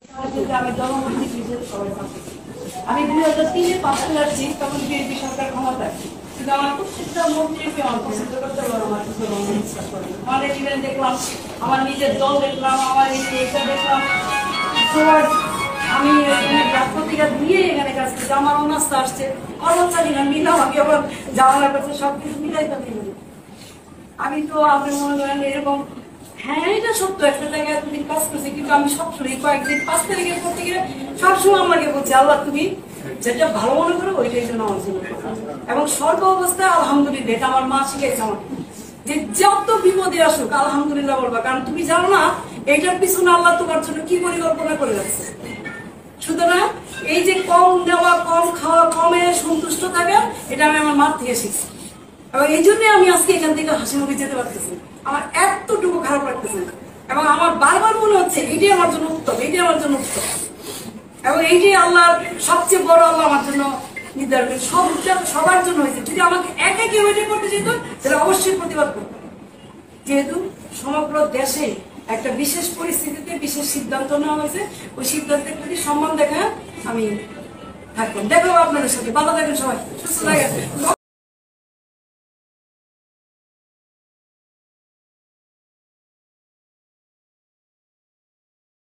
আমি জনগণকে আমি 2003-এ পাশ করে আসছি, তখন বিএনপি সরকার ক্ষমতায়, কিন্তু আমার প্রত্যেকটা মন্ত্রীকে আমার পছন্দ করতে পারো, আমার কিছু বিশ্বাস করে আমার ইভেন্ট দেখলাম, আমার নিজের দল দেখলাম, আমার এটা দেখলাম, আমি পত্রিকা দিয়ে এখানে কাজ করছি, আমার অনাস্থা আসছে, কর্মচারী না মিলাম, আমি আবার জানালার কাছে সবকিছু মিলাইতে পারি। আমি তো আপনি মনে করেন এরকম, হ্যাঁ এটা সত্য, একটা জায়গায় এতদিন কাজ করছি, কিন্তু আমি সবসময় কয়েকদিন 5 তারিখের পর থেকে সবসময় আমাকে বলছি, আল্লাহ তুমি যেটা ভালো মনে করো ওইটাই জন্য আমার জন্য, এবং সর্ব অবস্থায় আলহামদুলিল্লাহ, এটা আমার মা শিখেছে আমাকে, যে যত বিপদে আসুক আলহামদুলিল্লাহ বলবা, কারণ তুমি জানো না এইটার পিছনে আল্লাহ তোমার জন্য কি পরিকল্পনা করে রাখছে। সুতরাং এই যে কম নেওয়া, কম খাওয়া, কমে সন্তুষ্ট থাকা, এটা আমি আমার মার থেকে শিখছি, এবং এই জন্য আমি আজকে এখান থেকে হাসি মুখে যেতে পারতেছি, আমার এতটুকু খারাপ লাগতেছে, এবং আমার বারবার মনে হচ্ছে এইটাই আমার জন্য উত্তম, এইটাই আমার জন্য উত্তম, এবং এইটাই আল্লাহর সবচেয়ে বড়, আল্লাহ আমার জন্য নির্ধারণ করে, সবার জন্য হয়েছে। যদি আমাকে একা কেউ এটা করতে যেত তাহলে অবশ্যই প্রতিবাদ করতাম, যেহেতু সমগ্র দেশে একটা বিশেষ পরিস্থিতিতে বিশেষ সিদ্ধান্ত নেওয়া হয়েছে, ওই সিদ্ধান্তের প্রতি সম্মান দেখা আমি থাকবেন। দেখো আপনাদের সাথে ভালো থাকেন, সবাই সুস্থ থাকেন।